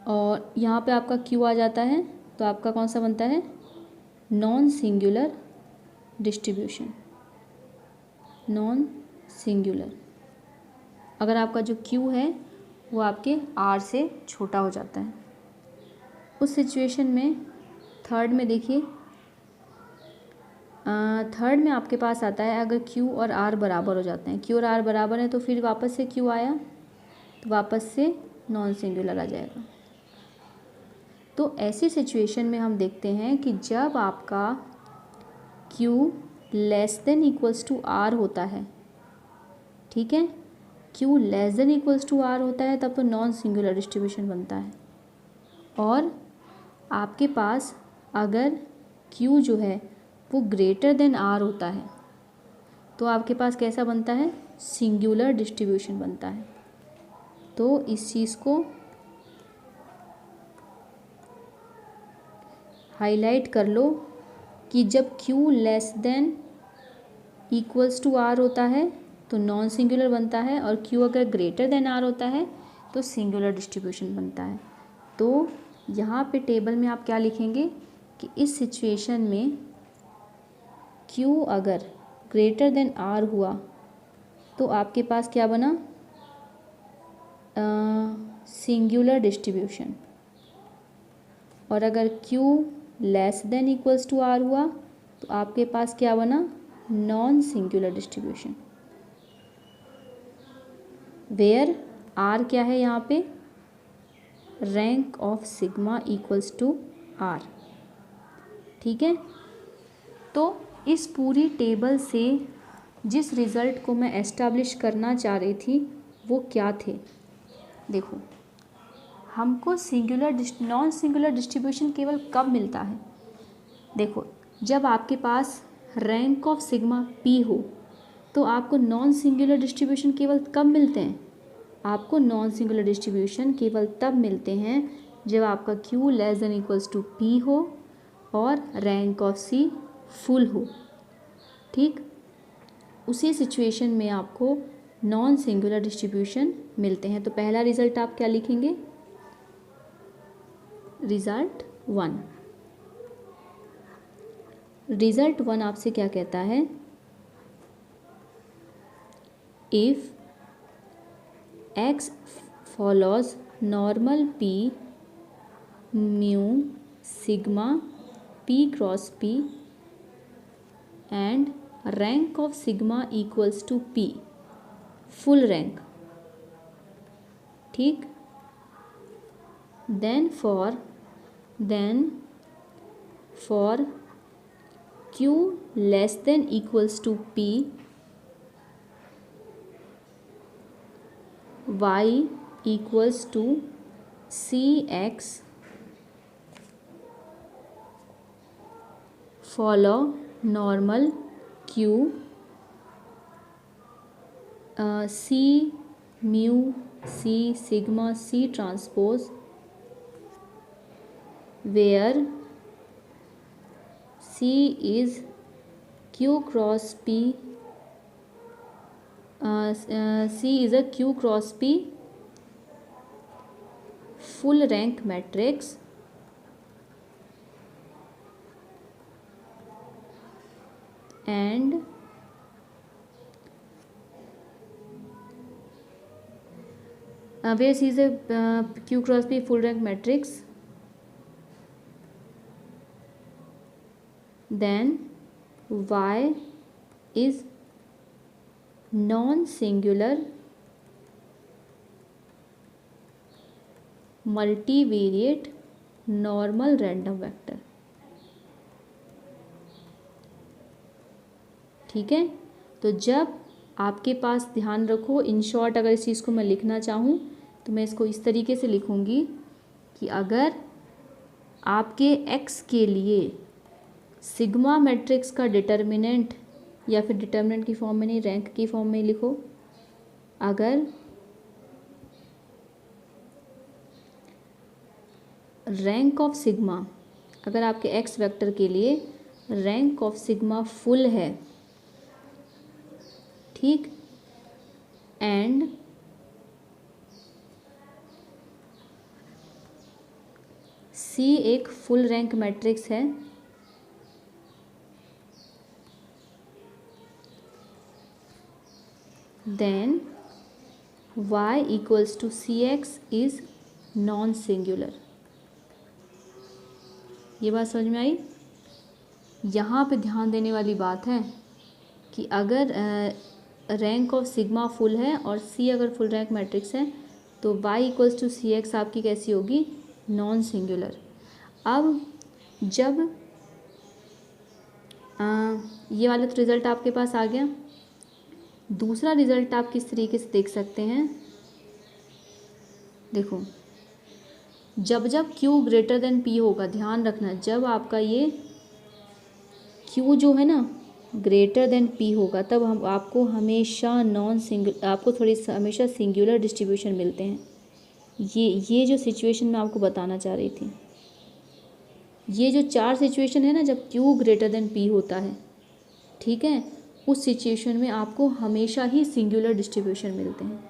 और यहाँ पे आपका Q आ जाता है, तो आपका कौन सा बनता है, non singular distribution. Non singular, अगर आपका जो Q है वो आपके R से छोटा हो जाता है। उस सिचुएशन में थर्ड में देखिए, थर्ड में आपके पास आता है अगर Q और R बराबर हो जाते हैं, Q और R बराबर है तो फिर वापस से Q आया तो वापस से नॉन सिंगुलर आ जाएगा। तो ऐसी सिचुएशन में हम देखते हैं कि जब आपका Q less than equals to R होता है, ठीक है, Q less than equals to R होता है तब तो नॉन सिंगुलर डिस्ट्रीब्यूशन बनता है। और आपके पास अगर Q जो है वो ग्रेटर देन R होता है तो आपके पास कैसा बनता है, सिंगुलर डिस्ट्रीब्यूशन बनता है। तो इस चीज़ को हाईलाइट कर लो कि जब Q less than equals to R होता है तो नॉन सिंगुलर बनता है और Q अगर ग्रेटर देन R होता है तो सिंगुलर डिस्ट्रीब्यूशन बनता है। तो यहाँ पे टेबल में आप क्या लिखेंगे कि इस सिचुएशन में Q अगर ग्रेटर देन R हुआ तो आपके पास क्या बना, सिंगुलर डिस्ट्रीब्यूशन। और अगर Q less than equals to R हुआ तो आपके पास क्या बना, non singular distribution. Where R क्या है यहाँ पे, rank of sigma equals to R। ठीक है, तो इस पूरी टेबल से जिस रिज़ल्ट को मैं एस्टैब्लिश करना चाह रही थी वो क्या थे, देखो हमको नॉन सिंगुलर डिस्ट्रीब्यूशन केवल कब मिलता है, देखो जब आपके पास रैंक ऑफ सिग्मा P हो तो आपको नॉन सिंगुलर डिस्ट्रीब्यूशन केवल कब मिलते हैं, आपको नॉन सिंगुलर डिस्ट्रीब्यूशन केवल तब मिलते हैं जब आपका Q less than equals to P हो और रैंक ऑफ C फुल हो। ठीक, उसी सिचुएशन में आपको नॉन सिंगुलर डिस्ट्रीब्यूशन मिलते हैं। तो पहला रिज़ल्ट आप क्या लिखेंगे, रिज़ल्ट 1। रिज़ल्ट 1 आपसे क्या कहता है, if X follows normal P mu sigma P cross P and rank of sigma equals to P, full rank. ठीक, then for Q less than equals to P, Y equals to CX, follow normal Q, C mu C sigma C transpose, where C is Q cross P, C is a Q cross P full rank matrix and where C is a Q cross P full rank matrix, then Y is non-singular multivariate normal random vector। ठीक है, तो जब आपके पास, ध्यान रखो, in short अगर इस चीज़ को मैं लिखना चाहूँ तो मैं इसको इस तरीके से लिखूँगी कि अगर आपके x के लिए सिग्मा मैट्रिक्स का डिटर्मिनेंट, या फिर डिटर्मिनेंट की फॉर्म में नहीं, रैंक की फॉर्म में लिखो, अगर रैंक ऑफ सिग्मा, अगर आपके x वेक्टर के लिए रैंक ऑफ सिग्मा फुल है, ठीक, एंड C एक फुल रैंक मैट्रिक्स है, then Y equals to CX is non-singular। ये बात समझ में आई? यहाँ पे ध्यान देने वाली बात है कि अगर रैंक ऑफ सिग्मा फुल है और C अगर फुल रैंक मैट्रिक्स है तो Y इक्वल्स टू CX आपकी कैसी होगी? Non singular. अब जब ये वाला तो रिज़ल्ट आपके पास आ गया। दूसरा रिज़ल्ट आप किस तरीके से देख सकते हैं, देखो, जब जब Q ग्रेटर देन P होगा, ध्यान रखना, जब आपका ये Q जो है ना ग्रेटर देन P होगा तब हम आपको हमेशा हमेशा सिंगुलर डिस्ट्रीब्यूशन मिलते हैं। ये जो सिचुएशन मैं आपको बताना चाह रही थी, ये जो 4 सिचुएशन है ना जब Q ग्रेटर देन P होता है, ठीक है, उस सिचुएशन में आपको हमेशा ही सिंगुलर डिस्ट्रीब्यूशन मिलते हैं।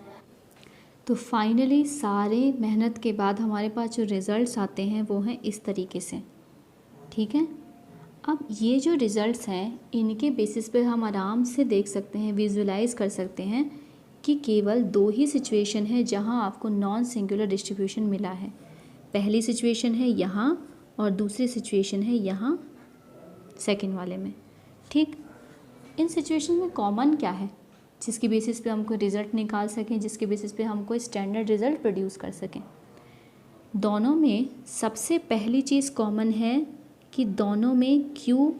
तो फाइनली सारे मेहनत के बाद हमारे पास जो रिज़ल्ट्स आते हैं वो हैं इस तरीके से, ठीक है। अब ये जो रिज़ल्ट्स हैं इनके बेसिस पे हम आराम से देख सकते हैं, विजुलाइज कर सकते हैं कि केवल 2 ही सिचुएशन है जहां आपको नॉन सिंगुलर डिस्ट्रीब्यूशन मिला है। पहली सिचुएशन है यहाँ और दूसरी सिचुएशन है यहाँ सेकंड वाले में, ठीक। इन सिचुएशन में कॉमन क्या है जिसकी बेसिस पे हमको रिज़ल्ट निकाल सकें, जिसके बेसिस पे हमको स्टैंडर्ड रिज़ल्ट प्रोड्यूस कर सकें? दोनों में सबसे पहली चीज़ कॉमन है कि दोनों में Q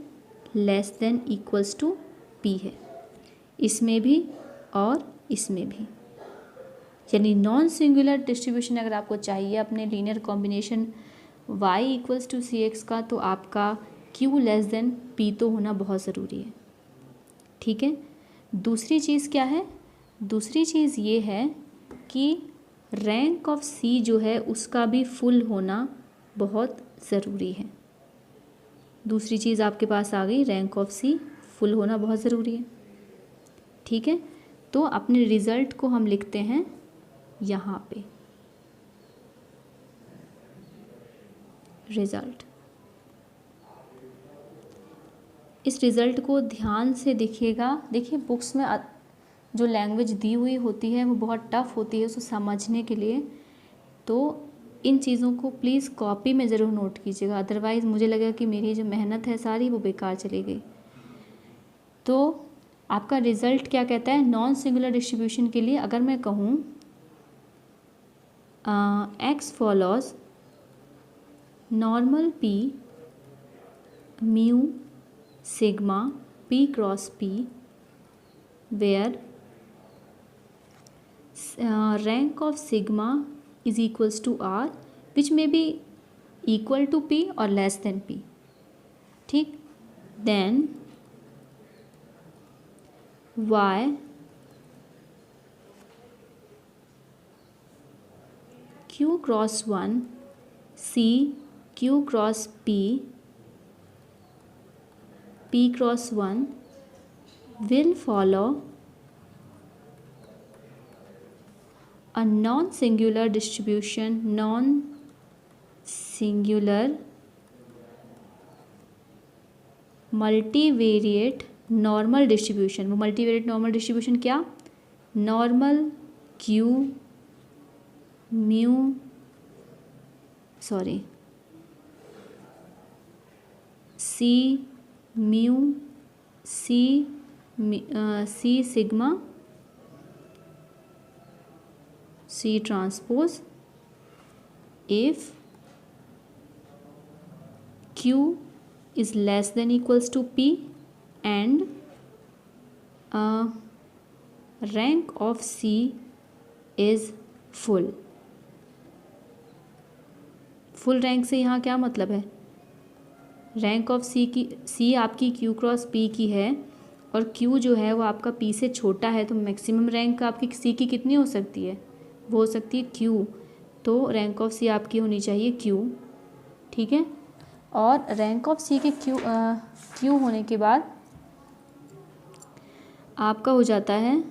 less than equals to P है, इसमें भी और इसमें भी। यानी नॉन सिंगुलर डिस्ट्रीब्यूशन अगर आपको चाहिए अपने linear combination y equals to CX का, तो आपका Q लेस देन P तो होना बहुत ज़रूरी है, ठीक है। दूसरी चीज़ क्या है? दूसरी चीज़ ये है कि रैंक ऑफ C जो है उसका भी फुल होना बहुत ज़रूरी है। दूसरी चीज़ आपके पास आ गई, रैंक ऑफ C फुल होना बहुत ज़रूरी है, ठीक है। तो अपने रिज़ल्ट को हम लिखते हैं यहाँ पे, रिज़ल्ट। इस रिज़ल्ट को ध्यान से देखिएगा। देखिए बुक्स में जो लैंग्वेज दी हुई होती है वो बहुत टफ़ होती है उसको समझने के लिए, तो इन चीज़ों को प्लीज़ कॉपी में ज़रूर नोट कीजिएगा, अदरवाइज़ मुझे लगेगा कि मेरी जो मेहनत है सारी वो बेकार चली गई। तो आपका रिज़ल्ट क्या कहता है? नॉन सिंगुलर डिस्ट्रीब्यूशन के लिए अगर मैं कहूँ x follows normal p mu sigma P cross p where rank of sigma is equals to r which may be equal to p or less than p, ठीक, then y q cross 1 c q cross p p cross 1 will follow a non-singular distribution, non-singular multivariate normal distribution। वो multivariate normal distribution क्या? normal q mu c mu c sigma C transpose if Q is less than equals to P and rank of C is full। Full rank से यहाँ क्या मतलब है? Rank of C आपकी Q cross P की है और Q जो है वो आपका P से छोटा है, तो मैक्सिमम रैंक आपकी C की कितनी हो सकती है? वो हो सकती है Q। तो रैंक ऑफ C आपकी होनी चाहिए Q, ठीक है। और रैंक ऑफ C के Q होने के बाद आपका हो जाता है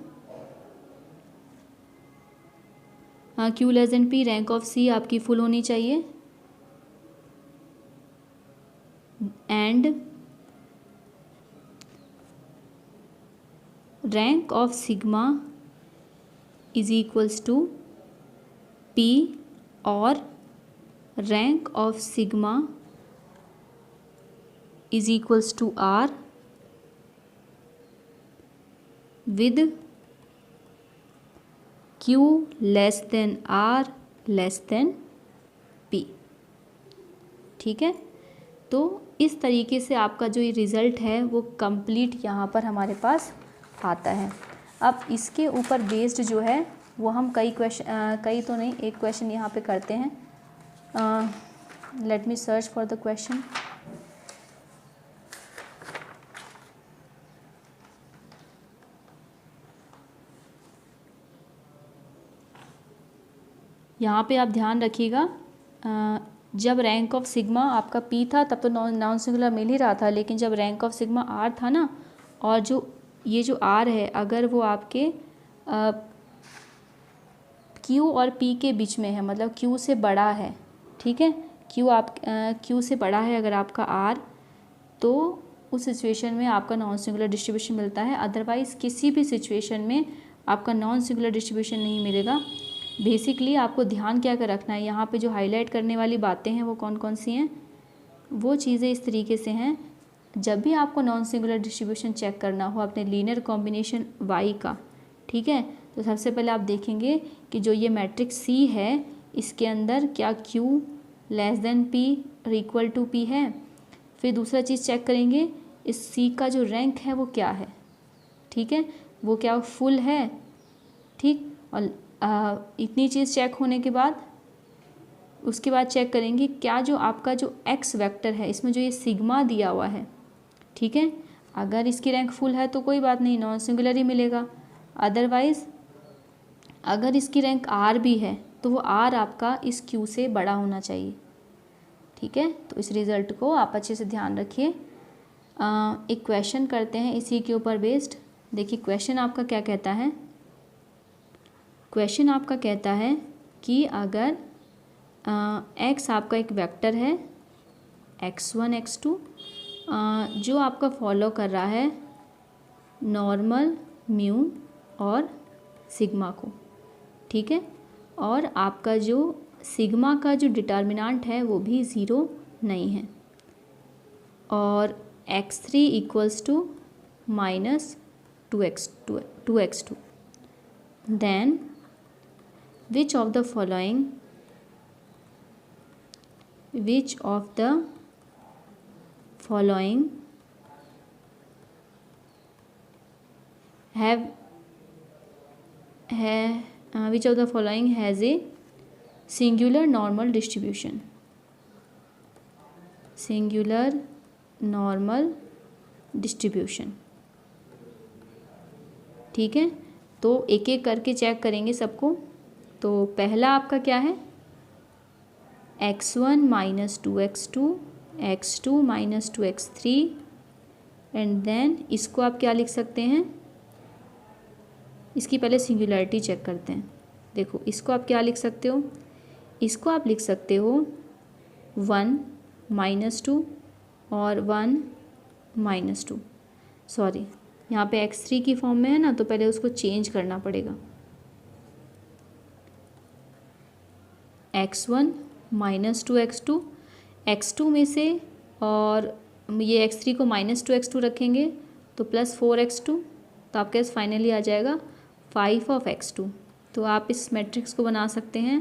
Q less than P, rank of C आपकी फुल होनी चाहिए and rank of sigma is equals to P और rank of sigma is equals to R with Q less than R less than P, ठीक है। तो इस तरीके से आपका जो ये रिज़ल्ट है वो कंप्लीट यहाँ पर हमारे पास आता है। अब इसके ऊपर बेस्ड जो है वो हम कई तो नहीं, एक क्वेश्चन यहाँ पे करते हैं। Let me search for the question. यहाँ पे आप ध्यान रखिएगा, जब रैंक ऑफ सिग्मा आपका P था तब तो नॉन सिंगुलर मिल ही रहा था, लेकिन जब रैंक ऑफ सिग्मा R था ना, और जो ये जो R है अगर वो आपके Q और P के बीच में है, मतलब Q से बड़ा है, ठीक है, Q से बड़ा है अगर आपका R, तो उस सिचुएशन में आपका नॉन सिंगुलर डिस्ट्रीब्यूशन मिलता है। अदरवाइज़ किसी भी सिचुएशन में आपका नॉन सिंगुलर डिस्ट्रीब्यूशन नहीं मिलेगा। बेसिकली आपको ध्यान क्या कर रखना है, यहाँ पे जो हाईलाइट करने वाली बातें हैं वो कौन कौन सी हैं? वो चीज़ें इस तरीके से हैं, जब भी आपको नॉन सिंगुलर डिस्ट्रीब्यूशन चेक करना हो अपने लीनियर कॉम्बिनेशन y का, ठीक है, तो सबसे पहले आप देखेंगे कि जो ये मैट्रिक्स C है इसके अंदर क्या Q लेस देन P और इक्वल टू P है। फिर दूसरा चीज़ चेक करेंगे इस C का जो रैंक है वो क्या है, ठीक है, वो क्या फुल है, ठीक। और इतनी चीज़ चेक होने के बाद उसके बाद चेक करेंगे क्या जो आपका जो x वेक्टर है इसमें जो ये सिग्मा दिया हुआ है, ठीक है, अगर इसकी रैंक फुल है तो कोई बात नहीं, नॉन सिंगुलर ही मिलेगा। अदरवाइज़ अगर इसकी रैंक R भी है तो वो R आपका इस Q से बड़ा होना चाहिए, ठीक है। तो इस रिज़ल्ट को आप अच्छे से ध्यान रखिए। एक क्वेश्चन करते हैं इसी के ऊपर बेस्ड। देखिए क्वेश्चन आपका क्या कहता है। क्वेश्चन आपका कहता है कि अगर x आपका एक वेक्टर है x1 x2 जो आपका फॉलो कर रहा है नॉर्मल म्यू और सिग्मा को, ठीक है, और आपका जो सिग्मा का जो डिटर्मिनेंट है वो भी ज़ीरो नहीं है, और x3 equals to minus 2x2, then which of the following has a singular normal distribution? Singular normal distribution. ठीक है, तो एक एक करके चेक करेंगे सबको। तो पहला आपका क्या है, x1 minus 2x2, x2 minus 2x3, and then इसको आप क्या लिख सकते हैं, इसकी पहले सिंगुलरिटी चेक करते हैं। देखो इसको आप क्या लिख सकते हो, इसको आप लिख सकते हो 1 माइनस 2 और 1 माइनस 2, सॉरी यहाँ पे x3 की फॉर्म में है ना, तो पहले उसको चेंज करना पड़ेगा। x1 माइनस 2x2, x2 में से और ये x3 को माइनस 2x2 रखेंगे तो प्लस 4x2, तो आपके पास फाइनली आ जाएगा 5 ऑफ x2। तो आप इस मैट्रिक्स को बना सकते हैं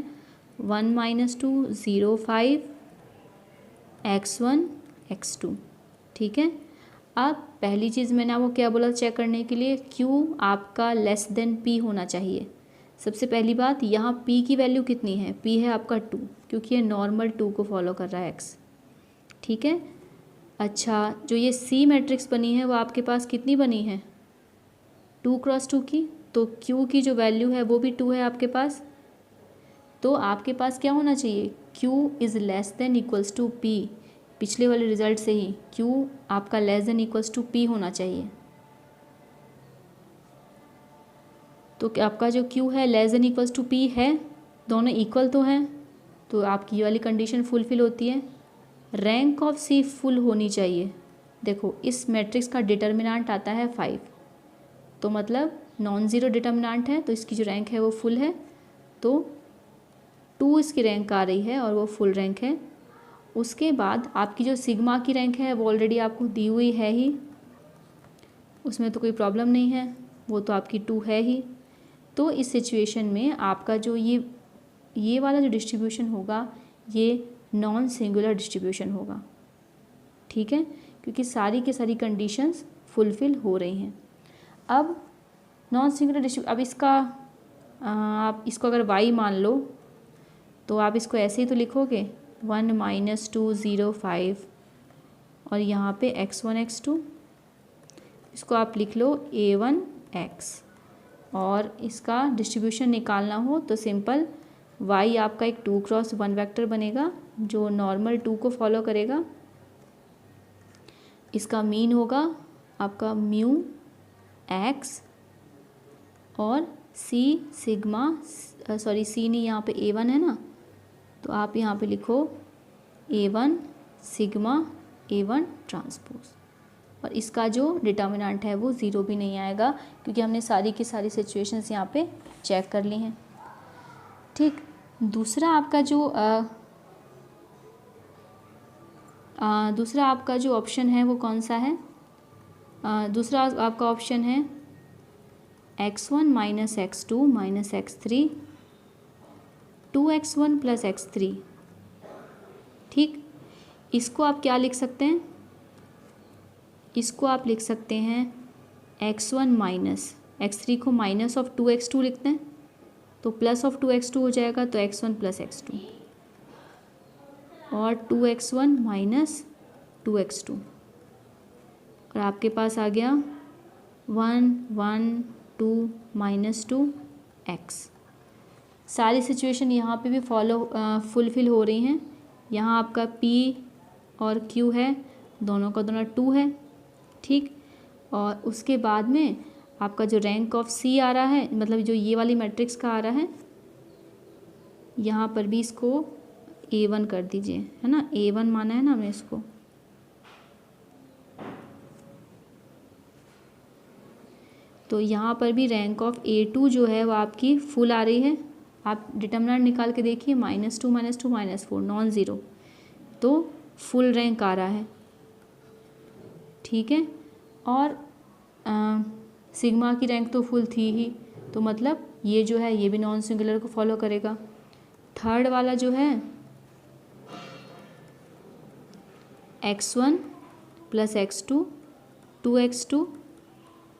1 माइनस 2 0 5 x1 x2। ठीक है, अब पहली चीज़ मैंने आपको क्या बोला चेक करने के लिए, q आपका लेस देन p होना चाहिए। सबसे पहली बात, यहाँ p की वैल्यू कितनी है, p है आपका 2, क्योंकि ये नॉर्मल 2 को फॉलो कर रहा है x। ठीक है, अच्छा जो ये c मैट्रिक्स बनी है वो आपके पास कितनी बनी है, 2 क्रॉस 2 की, तो q की जो वैल्यू है वो भी 2 है आपके पास। तो आपके पास क्या होना चाहिए, q is less than equals to p, पिछले वाले रिजल्ट से ही q आपका less than equals to p होना चाहिए। तो आपका जो q है less than equals to p है, दोनों इक्वल तो हैं, तो आपकी ये वाली कंडीशन फुलफिल होती है। रैंक ऑफ c फुल होनी चाहिए। देखो इस मैट्रिक्स का डिटर्मिनेंट आता है 5, तो मतलब नॉन ज़ीरो डिटर्मिनेंट है, तो इसकी जो रैंक है वो फुल है, तो 2 इसकी रैंक आ रही है और वो फुल रैंक है। उसके बाद आपकी जो सिग्मा की रैंक है वो ऑलरेडी आपको दी हुई है ही, उसमें तो कोई प्रॉब्लम नहीं है, वो तो आपकी 2 है ही। तो इस सिचुएशन में आपका जो ये वाला जो डिस्ट्रीब्यूशन होगा ये नॉन सिंगुलर डिस्ट्रीब्यूशन होगा। ठीक है, क्योंकि सारी की सारी कंडीशंस फुलफ़िल हो रही हैं। अब नॉन सिंगुलर डिस्ट्रीब्यूशन, अब इसका आप इसको अगर y मान लो तो आप इसको ऐसे ही तो लिखोगे 1 माइनस 2 0 5, और यहाँ पे x1 x2, इसको आप लिख लो a1 x, और इसका डिस्ट्रीब्यूशन निकालना हो तो सिंपल y आपका एक 2 क्रॉस 1 वेक्टर बनेगा जो नॉर्मल 2 को फॉलो करेगा। इसका मीन होगा आपका म्यू x, और c सिग्मा, सॉरी c नहीं, यहाँ पे a1 है ना, तो आप यहाँ पे लिखो a1 सिग्मा a1 ट्रांसपोज, और इसका जो डिटर्मिनेंट है वो ज़ीरो भी नहीं आएगा, क्योंकि हमने सारी की सारी सिचुएशंस यहाँ पे चेक कर ली हैं। ठीक, दूसरा आपका जो ऑप्शन है वो कौन सा है, दूसरा आपका ऑप्शन है x1 minus x2 minus x3 2x1 plus x3। ठीक, इसको आप क्या लिख सकते हैं, इसको आप लिख सकते हैं x1 माइनस x3 को माइनस ऑफ 2x2 लिखते हैं, तो प्लस ऑफ 2x2 हो जाएगा, तो x1 प्लस x2, और 2x1 माइनस 2x2, और आपके पास आ गया 1 1 2 माइनस 2 x। सारी सिचुएशन यहाँ पे भी फुलफ़िल हो रही हैं। यहाँ आपका p और q है, दोनों का दोनों 2 है। ठीक, और उसके बाद में आपका जो रैंक ऑफ c आ रहा है, मतलब जो ये वाली मैट्रिक्स का आ रहा है, यहाँ पर भी इसको a1 कर दीजिए, है ना, a1 माना है ना हमने इसको। तो यहाँ पर भी रैंक ऑफ a2 जो है वो आपकी फुल आ रही है, आप डिटर्मिनेंट निकाल के देखिए, -2 -2 -4 नॉन ज़ीरो, तो फुल रैंक आ रहा है, ठीक है। और सिग्मा की रैंक तो फुल थी ही, तो मतलब ये जो है ये भी नॉन सिंगुलर को फॉलो करेगा। थर्ड वाला जो है x1 + x2 2x2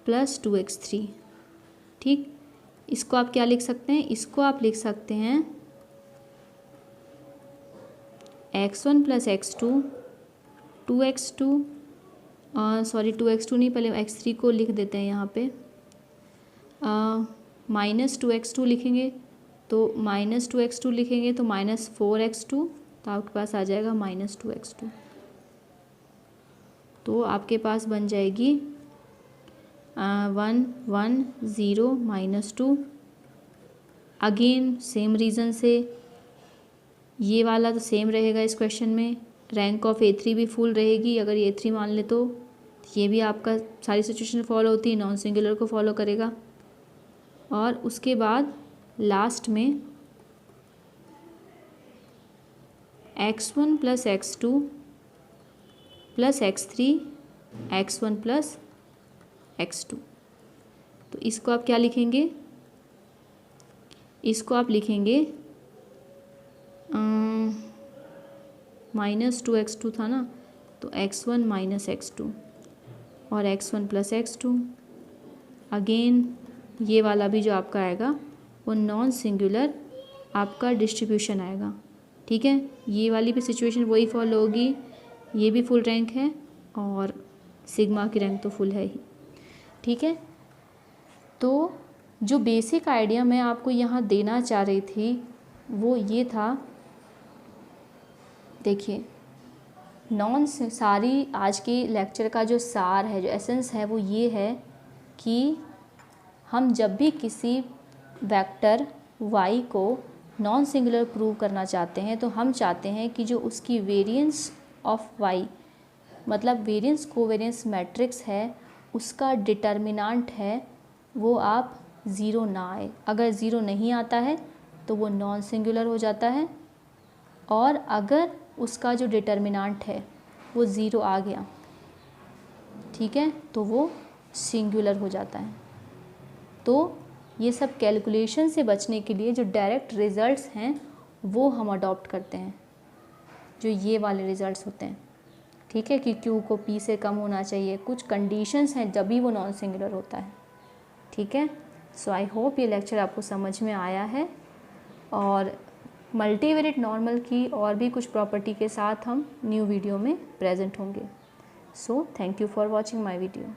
+ 2x3, ठीक। इसको आप क्या लिख सकते हैं, इसको आप लिख सकते हैं x1 + x2 2x2 2x2 नहीं, पहले x3 को लिख देते हैं यहाँ पे, -2x2 लिखेंगे तो -2x2 लिखेंगे तो -4x2, तो आपके पास आ जाएगा -2x2। तो आपके पास बन जाएगी 1 1 0 -2। अगेन सेम रीज़न से ये वाला तो सेम रहेगा इस क्वेश्चन में, रैंक ऑफ A3 भी फुल रहेगी, अगर ये A3 मान ले तो ये भी आपका सारी सिचुएशन फॉलो होती है, नॉन सिंगुलर को फॉलो करेगा। और उसके बाद लास्ट में x1 + x2 + x3 x1 + x2, तो इसको आप क्या लिखेंगे, इसको आप लिखेंगे -2x2 था ना, तो x1 - x2 और x1 + x2। अगेन ये वाला भी जो आपका आएगा वो नॉन सिंगुलर आपका डिस्ट्रीब्यूशन आएगा, ठीक है। ये वाली भी सिचुएशन वही फॉलो होगी, ये भी फुल रैंक है और सिग्मा की रैंक तो फुल है ही, ठीक है। तो जो बेसिक आइडिया मैं आपको यहाँ देना चाह रही थी वो ये था, देखिए सारी आज के लेक्चर का जो सार है, जो एसेंस है, वो ये है कि हम जब भी किसी वेक्टर y को नॉन सिंगुलर प्रूव करना चाहते हैं तो हम चाहते हैं कि जो उसकी वेरिएंस ऑफ y मतलब वेरिएंस कोवेरिएंस मैट्रिक्स है, उसका डिटर्मिनेंट है वो आप ज़ीरो ना आए। अगर ज़ीरो नहीं आता है तो वो नॉन सिंगुलर हो जाता है, और अगर उसका जो डिटर्मिनेंट है वो ज़ीरो आ गया, ठीक है, तो वो सिंगुलर हो जाता है। तो ये सब कैलकुलेशन से बचने के लिए जो डायरेक्ट रिज़ल्ट्स हैं वो हम अडॉप्ट करते हैं, जो ये वाले रिज़ल्ट्स होते हैं, ठीक है, कि Q को P से कम होना चाहिए, कुछ कंडीशंस हैं जब भी वो नॉन सिंगुलर होता है, ठीक है। सो आई होप ये लेक्चर आपको समझ में आया है, और मल्टीवेरिएट नॉर्मल की और भी कुछ प्रॉपर्टी के साथ हम न्यू वीडियो में प्रेजेंट होंगे। So thank you for watching my video.